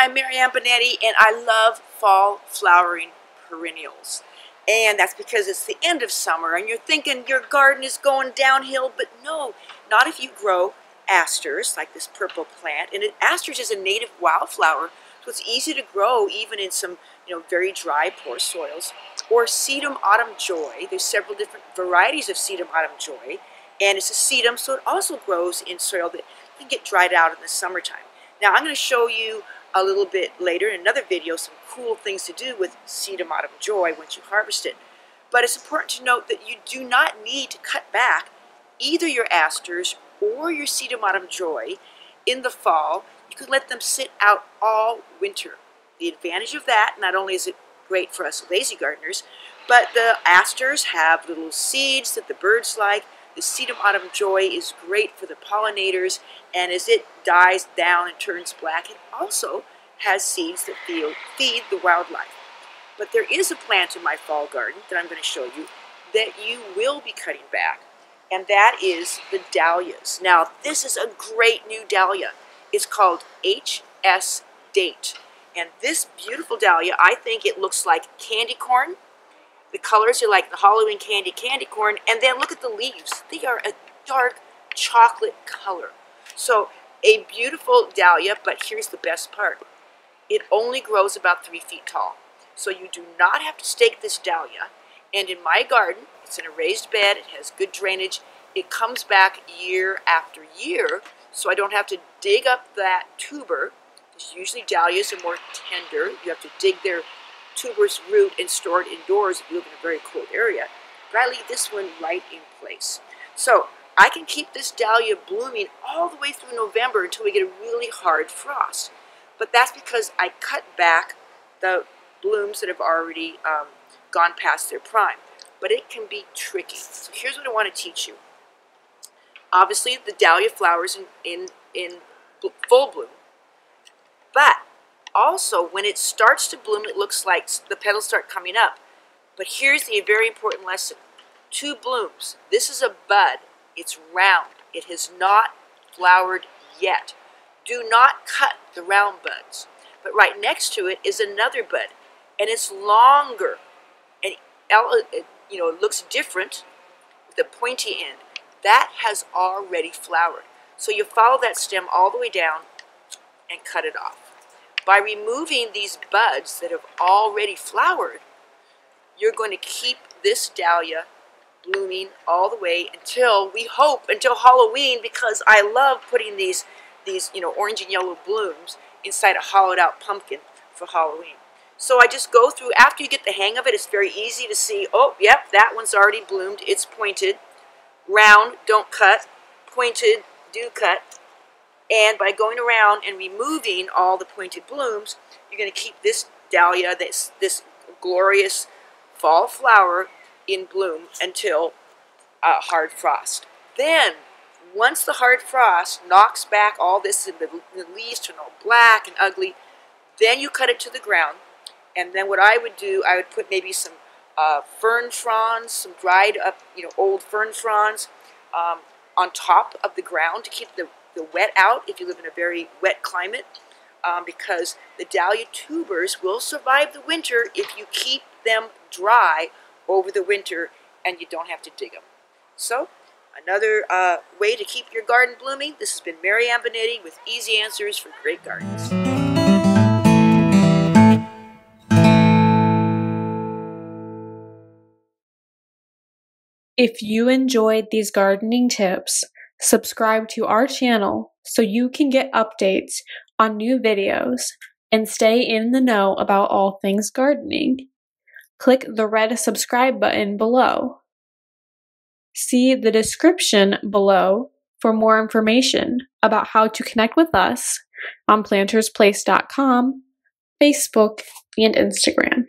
I'm Marianne Binetti, and I love fall flowering perennials. And that's because it's the end of summer, and you're thinking your garden is going downhill, but no, not if you grow asters, like this purple plant. And asters is a native wildflower, so it's easy to grow even in some, very dry, poor soils. Or sedum autumn joy. There's several different varieties of sedum autumn joy, and it's a sedum, so it also grows in soil that can get dried out in the summertime. Now I'm going to show you a little bit later in another video some cool things to do with sedum autumn joy once you harvest it. But it's important to note that you do not need to cut back either your asters or your sedum autumn joy in the fall. You can let them sit out all winter. The advantage of that, not only is it great for us lazy gardeners, but the asters have little seeds that the birds like. The sedum autumn joy is great for the pollinators, and as it dies down and turns black, it also has seeds that feed the wildlife. But there is a plant in my fall garden that I'm going to show you that you will be cutting back, and that is the dahlias. Now, this is a great new dahlia. It's called HS Date, and this beautiful dahlia, I think it looks like candy corn. The colors are like the Halloween candy corn, and then look at the leaves. They are a dark chocolate color. So a beautiful dahlia, but here's the best part. It only grows about 3 feet tall. So you do not have to stake this dahlia. And in my garden, it's in a raised bed, it has good drainage. It comes back year after year, so I don't have to dig up that tuber, because usually dahlias are more tender. You have to dig their tuber's root and store it indoors if you live in a very cold area. But I leave this one right in place. So I can keep this dahlia blooming all the way through November until we get a really hard frost. But that's because I cut back the blooms that have already gone past their prime. But it can be tricky. So here's what I want to teach you. Obviously the dahlia flowers in full bloom, but also, when it starts to bloom, it looks like the petals start coming up. But here's the very important lesson. 2 blooms. This is a bud. It's round. It has not flowered yet. Do not cut the round buds. But right next to it is another bud, and it's longer. And it looks different with the pointy end. That has already flowered. So you follow that stem all the way down and cut it off. By removing these buds that have already flowered, you're going to keep this dahlia blooming all the way until, we hope, until Halloween, because I love putting these orange and yellow blooms inside a hollowed out pumpkin for Halloween. So I just go through, after you get the hang of it, it's very easy to see, oh, yep, that one's already bloomed, it's pointed. Round, don't cut. Pointed, do cut. And by going around and removing all the pointed blooms, you're going to keep this dahlia, this glorious fall flower, in bloom until hard frost. Then, once the hard frost knocks back all this, and the leaves turn all black and ugly, then you cut it to the ground. And then what I would do, I would put maybe some fern fronds, some dried up, old fern fronds on top of the ground to keep the wet out if you live in a very wet climate, because the dahlia tubers will survive the winter if you keep them dry over the winter and you don't have to dig them. So another way to keep your garden blooming. This has been Marianne Binetti with Easy Answers for Great Gardens. If you enjoyed these gardening tips, subscribe to our channel so you can get updates on new videos and stay in the know about all things gardening. Click the red subscribe button below. See the description below for more information about how to connect with us on PlantersPlace.com, Facebook, and Instagram.